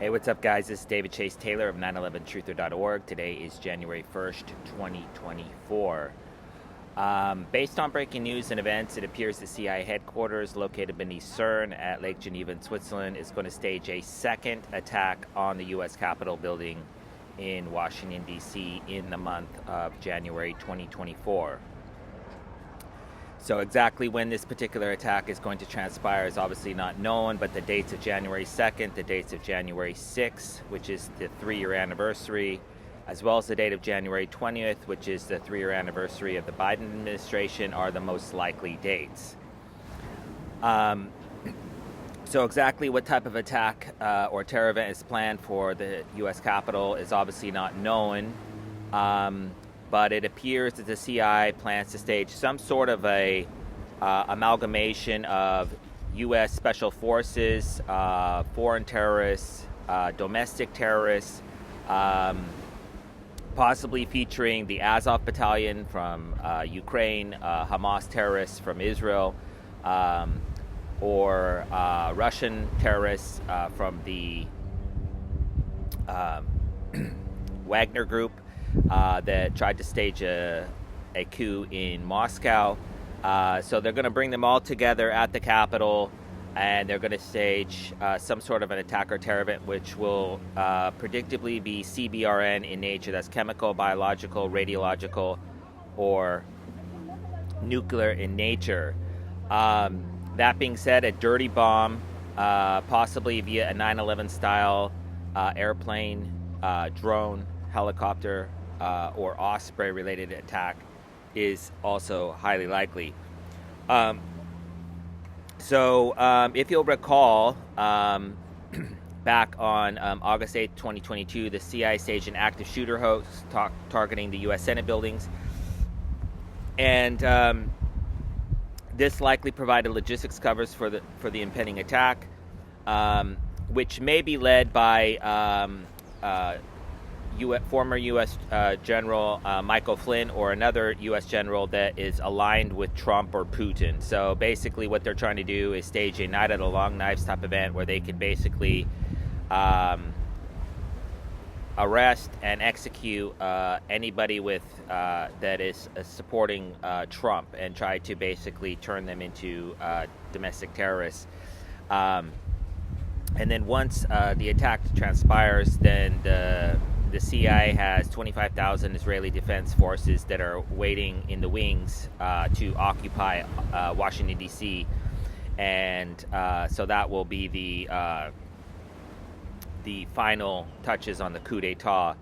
Hey, what's up, guys? This is David Chase Taylor of 911truther.org. Today is January 1st, 2024. Based on breaking news and events, it appears the CIA headquarters, located beneath CERN at Lake Geneva in Switzerland, is going to stage a second attack on the U.S. Capitol building in Washington, D.C. in the month of January 2024. So exactly when this particular attack is going to transpire is obviously not known, but the dates of January 2nd, the dates of January 6th, which is the 3-year anniversary, as well as the date of January 20th, which is the 3-year anniversary of the Biden administration, are the most likely dates. So exactly what type of attack or terror event is planned for the U.S. Capitol is obviously not known. But it appears that the CIA plans to stage some sort of a amalgamation of U.S. Special Forces, foreign terrorists, domestic terrorists, possibly featuring the Azov Battalion from Ukraine, Hamas terrorists from Israel, or Russian terrorists from the Wagner Group. That tried to stage a coup in Moscow. So they're going to bring them all together at the Capitol, and they're going to stage some sort of an attack or terror event, which will predictably be Cbrn in nature. That's chemical, biological, radiological, or nuclear in nature. That being said, a dirty bomb, possibly via a 9/11 style airplane, drone, helicopter, or Osprey related attack is also highly likely. If you'll recall, back on August 8th, 2022, the CIA staged an active shooter hoax targeting the U.S. Senate buildings. And this likely provided logistics covers for the impending attack, which may be led by former U.S. General Michael Flynn, or another U.S. general that is aligned with Trump or Putin. So basically what they're trying to do is stage a night of the long knives type event where they can basically arrest and execute anybody with that is supporting Trump, and try to basically turn them into domestic terrorists. And then once the attack transpires, then the CIA has 25,000 Israeli defense forces that are waiting in the wings to occupy Washington, D.C. And so that will be the final touches on the coup d'etat.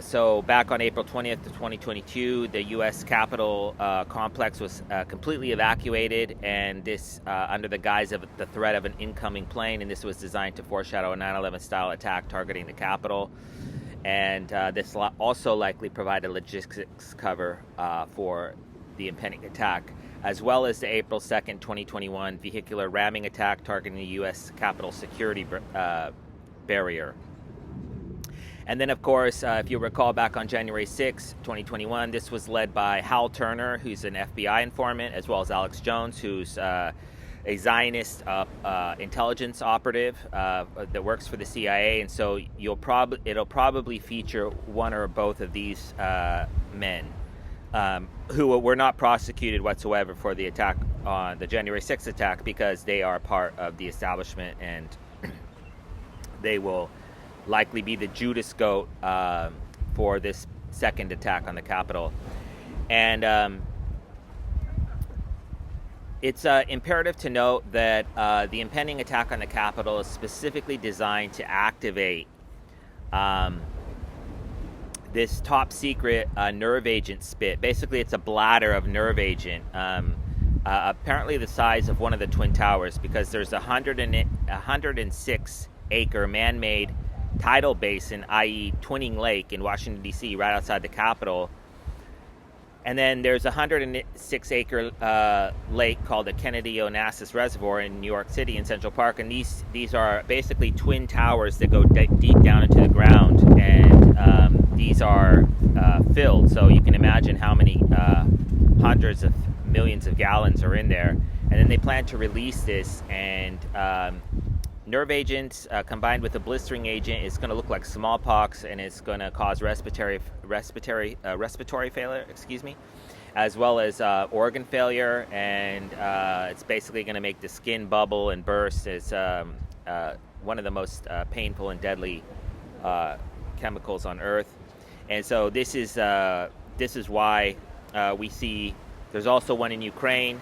So back on April 20th of 2022, the U.S. Capitol complex was completely evacuated, and this under the guise of the threat of an incoming plane, and this was designed to foreshadow a 9/11 style attack targeting the Capitol. And this also likely provided logistics cover for the impending attack, as well as the April 2nd, 2021 vehicular ramming attack targeting the U.S. Capitol security barrier. And then, of course, if you recall, back on January 6, 2021, this was led by Hal Turner, who's an FBI informant, as well as Alex Jones, who's a Zionist intelligence operative that works for the CIA. And so it'll probably feature one or both of these men who were not prosecuted whatsoever for the attack on the January 6th attack, because they are part of the establishment, and they will likely be the Judas goat for this second attack on the Capitol. And it's imperative to note that the impending attack on the Capitol is specifically designed to activate this top secret nerve agent spit. Basically, it's a bladder of nerve agent, apparently the size of one of the Twin Towers, because there's a 106 acre man-made tidal basin, i.e. Twinning Lake in Washington, D.C., right outside the Capitol. And then there's a 106-acre lake called the Kennedy Onassis Reservoir in New York City in Central Park. And these are basically twin towers that go deep down into the ground. And these are filled. So you can imagine how many hundreds of millions of gallons are in there. And then they plan to release this and nerve agents combined with a blistering agent is going to look like smallpox, and it's going to cause respiratory failure, as well as organ failure, and it's basically going to make the skin bubble and burst. It's one of the most painful and deadly chemicals on Earth, and so this is why we see there's also one in Ukraine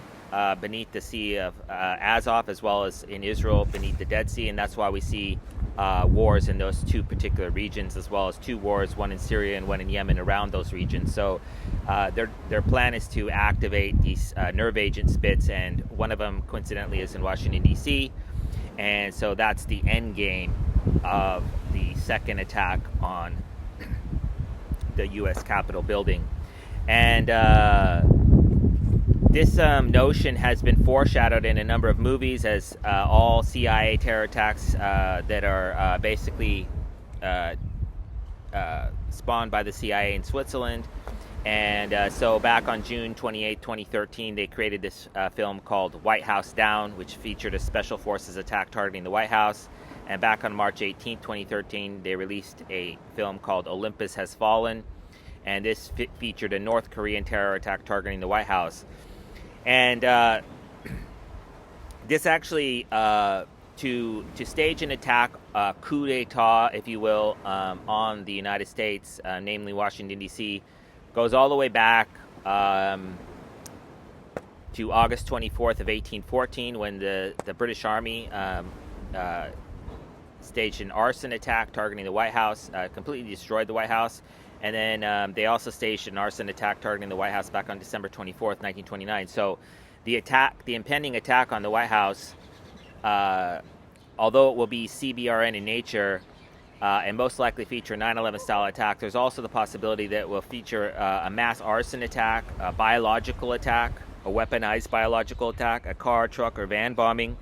beneath the Sea of Azov, as well as in Israel beneath the Dead Sea, and that's why we see wars in those two particular regions, as well as two wars, one in Syria and one in Yemen, around those regions. So their plan is to activate these nerve agent spits, and one of them coincidentally is in Washington, D.C., and so that's the end game of the second attack on the U.S. Capitol building. And this notion has been foreshadowed in a number of movies, as all CIA terror attacks that are basically spawned by the CIA in Switzerland. And so back on June 28, 2013, they created this film called White House Down, which featured a special forces attack targeting the White House. And back on March 18, 2013, they released a film called Olympus Has Fallen. And this featured a North Korean terror attack targeting the White House. And this actually, to stage an attack, coup d'etat, if you will, on the United States, namely Washington, D.C., goes all the way back to August 24th of 1814, when the British Army staged an arson attack targeting the White House, completely destroyed the White House. And then they also staged an arson attack targeting the White House back on December 24th, 1929. So the impending attack on the White House, although it will be Cbrn in nature and most likely feature a 9/11 style attack, there's also the possibility that it will feature a mass arson attack, a biological attack, a weaponized biological attack, a car, truck, or van bombing,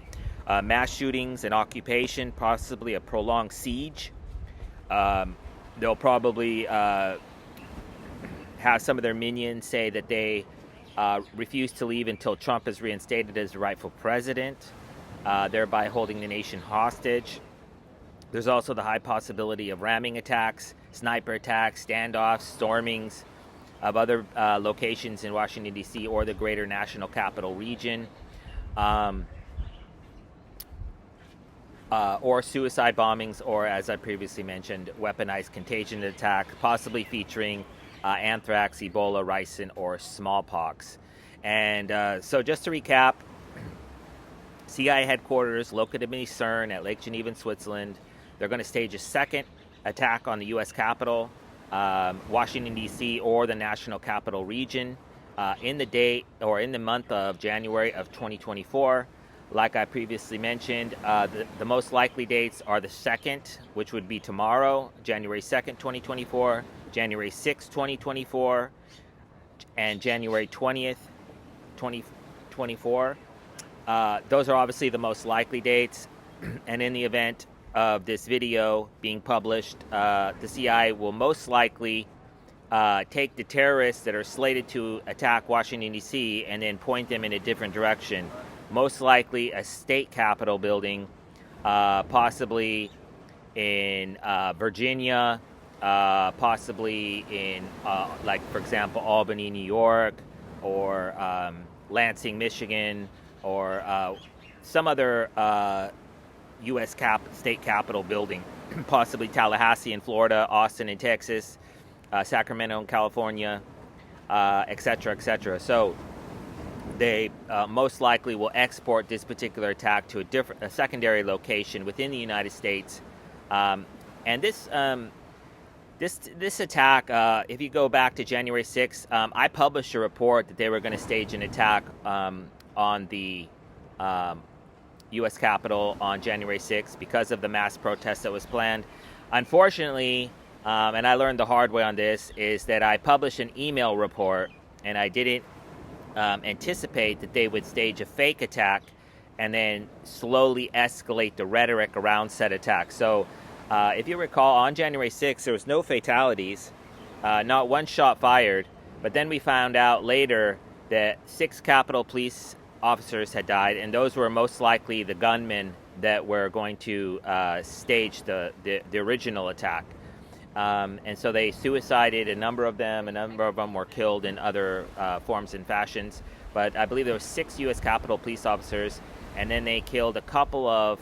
mass shootings, an occupation, possibly a prolonged siege. They'll probably have some of their minions say that they refuse to leave until Trump is reinstated as the rightful president, thereby holding the nation hostage. There's also the high possibility of ramming attacks, sniper attacks, standoffs, stormings of other locations in Washington, D.C. or the greater national capital region. Or suicide bombings, or, as I previously mentioned, weaponized contagion attack, possibly featuring anthrax, Ebola, ricin, or smallpox. And so just to recap, CIA headquarters located in CERN at Lake Geneva in Switzerland. They're going to stage a second attack on the U.S. Capitol, Washington, D.C., or the national capital region in the month of January of 2024. Like I previously mentioned, the most likely dates are the 2nd, which would be tomorrow, January 2nd, 2024, January 6th, 2024, and January 20th, 2024. Those are obviously the most likely dates, and in the event of this video being published, the CIA will most likely take the terrorists that are slated to attack Washington, D.C., and then point them in a different direction. Most likely a state capitol building, possibly in Virginia, possibly in, like, for example, Albany, New York, or Lansing, Michigan, or some other U.S. state capitol building, possibly Tallahassee in Florida, Austin in Texas, Sacramento in California, etc., etc. So they most likely will export this particular attack to a secondary location within the United States. And this attack, if you go back to January 6th, I published a report that they were going to stage an attack on the U.S. Capitol on January 6th because of the mass protest that was planned. Unfortunately, and I learned the hard way on this, is that I published an email report, and I didn't anticipate that they would stage a fake attack and then slowly escalate the rhetoric around said attack. So if you recall, on January 6th, there was no fatalities, not one shot fired, but then we found out later that 6 Capitol Police officers had died, and those were most likely the gunmen that were going to stage the original attack. And so they suicided a number of them. A number of them were killed in other forms and fashions. But I believe there were 6 U.S. Capitol police officers, and then they killed a couple of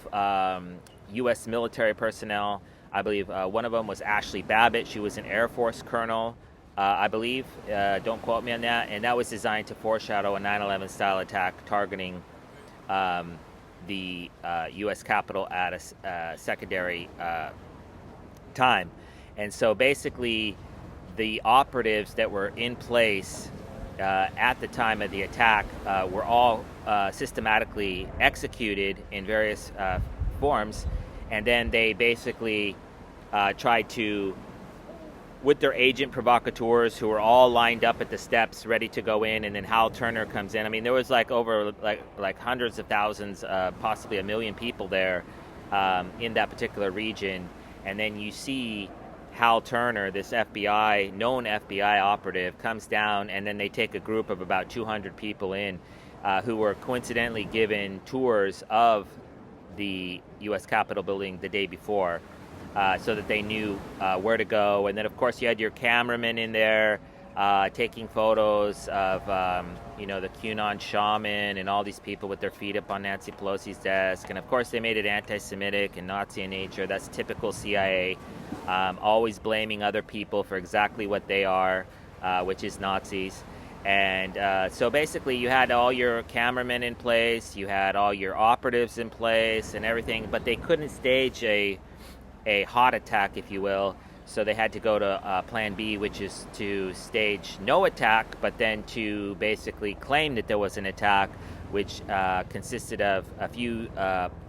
U.S. military personnel. I believe one of them was Ashley Babbitt. She was an Air Force colonel, I believe. Don't quote me on that. And that was designed to foreshadow a 9/11 style attack targeting the U.S. Capitol at a secondary time. And so basically, the operatives that were in place at the time of the attack were all systematically executed in various forms. And then they basically tried to, with their agent provocateurs, who were all lined up at the steps ready to go in, and then Hal Turner comes in. I mean, there was over hundreds of thousands, possibly 1 million people there in that particular region. And then you see Hal Turner, this known FBI operative, comes down, and then they take a group of about 200 people in who were coincidentally given tours of the U.S. Capitol building the day before, so that they knew where to go. And then, of course, you had your cameraman in there taking photos of, the QAnon shaman and all these people with their feet up on Nancy Pelosi's desk. And, of course, they made it anti-Semitic and Nazi in nature. That's typical CIA, always blaming other people for exactly what they are, which is Nazis. And so basically you had all your cameramen in place, you had all your operatives in place and everything, but they couldn't stage a hot attack, if you will. So they had to go to plan B, which is to stage no attack, but then to basically claim that there was an attack, which consisted of a few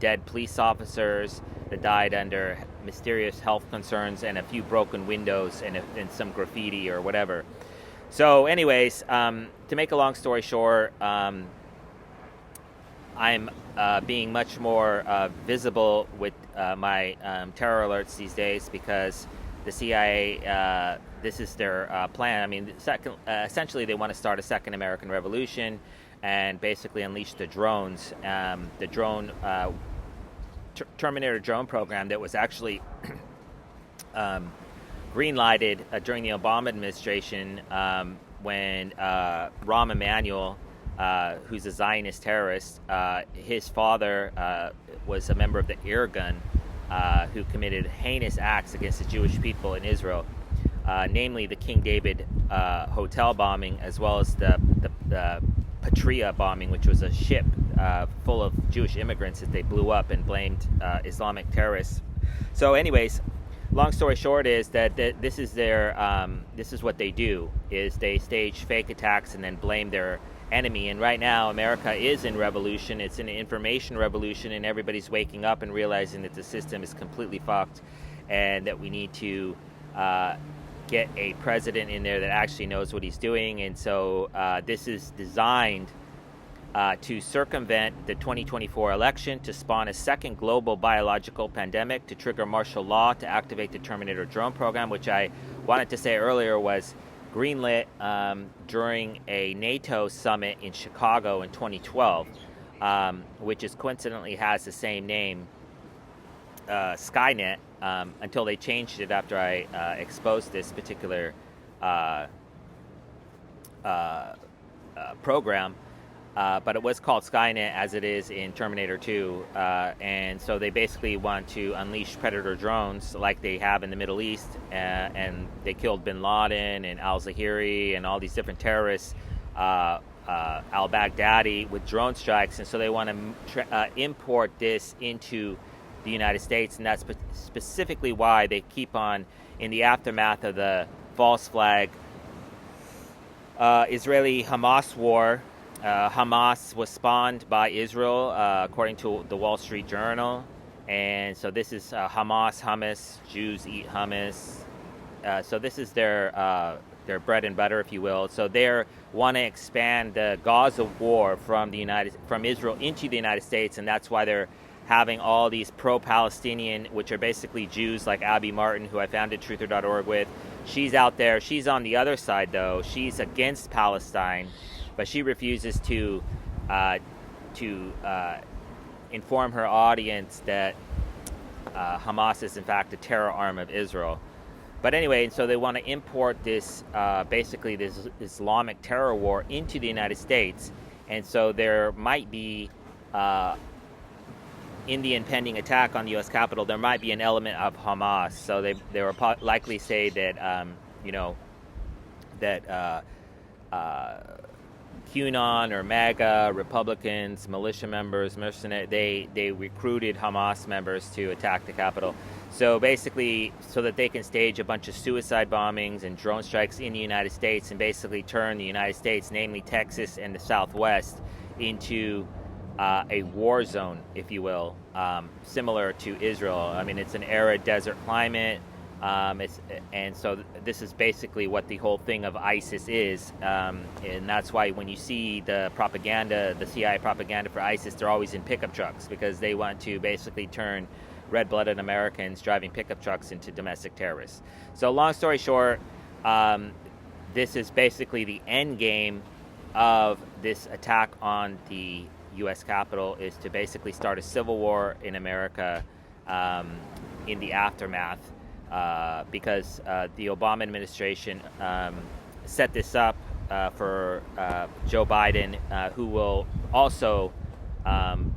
dead police officers that died under mysterious health concerns, and a few broken windows and some graffiti or whatever. So anyways, to make a long story short, I'm being much more visible with my terror alerts these days, because the CIA, this is their plan. I mean, essentially they want to start a second American Revolution and basically unleash the drones. The drone, Terminator drone program that was actually green-lighted during the Obama administration when Rahm Emanuel, who's a Zionist terrorist, his father was a member of the Irgun, who committed heinous acts against the Jewish people in Israel, namely the King David hotel bombing, as well as the Patria bombing, which was a ship full of Jewish immigrants that they blew up and blamed Islamic terrorists. So anyways, long story short is that this is what they do, is they stage fake attacks and then blame their enemy. And right now America is in revolution. It's an information revolution, and everybody's waking up and realizing that the system is completely fucked, and that we need to get a president in there that actually knows what he's doing. And so this is designed to circumvent the 2024 election, to spawn a second global biological pandemic, to trigger martial law, to activate the Terminator drone program, which I wanted to say earlier was greenlit during a NATO summit in Chicago in 2012, which coincidentally has the same name, Skynet, until they changed it after I exposed this particular program. But it was called Skynet, as it is in Terminator 2, and so they basically want to unleash predator drones like they have in the Middle East, and they killed bin Laden and al-Zawahiri and all these different terrorists, al-Baghdadi, with drone strikes. And so they want to import this into the United States, and that's specifically why they keep on, in the aftermath of the false flag Israeli-Hamas war. Hamas was spawned by Israel, according to the Wall Street Journal. And so this is hummus. Jews eat hummus. So this is their bread and butter, if you will. So they want to expand the Gaza war from Israel into the United States, and that's why they're having all these pro-Palestinian, which are basically Jews, like Abby Martin, who I founded Truther.org with. She's out there. She's on the other side, though. She's against Palestine, but she refuses to inform her audience that Hamas is in fact a terror arm of Israel. But anyway, so they want to import this, basically this Islamic terror war into the United States. And so there might be, in the impending attack on the U.S. Capitol, there might be an element of Hamas. So they will likely say that, that QAnon or MAGA, Republicans, militia members, mercenaries, they recruited Hamas members to attack the Capitol. So basically, so that they can stage a bunch of suicide bombings and drone strikes in the United States and basically turn the United States, namely Texas and the Southwest, into a war zone, if you will, similar to Israel. I mean, it's an arid desert climate. And so this is basically what the whole thing of ISIS is, and that's why when you see the propaganda, the CIA propaganda for ISIS, they're always in pickup trucks, because they want to basically turn red-blooded Americans driving pickup trucks into domestic terrorists. So long story short, this is basically the end game of this attack on the U.S. Capitol, is to basically start a civil war in America in the aftermath. Because the Obama administration set this up for Joe Biden, who will also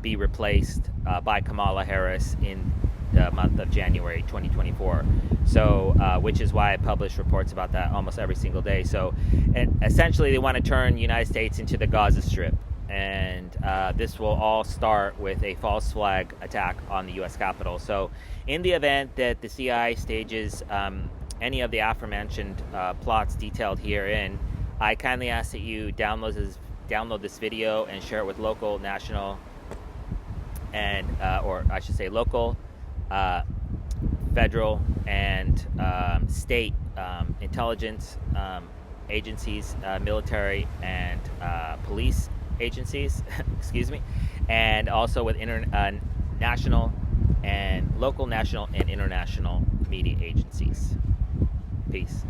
be replaced by Kamala Harris in the month of January 2024. So, which is why I publish reports about that almost every single day. So, and essentially, they want to turn the United States into the Gaza Strip. And this will all start with a false flag attack on the U.S. Capitol. So in the event that the CIA stages any of the aforementioned plots detailed herein, I kindly ask that you download this video and share it with local, national, and or I should say local, federal, and state intelligence agencies, military, and police agencies, excuse me, and also with national and local, national, and international media agencies. Peace.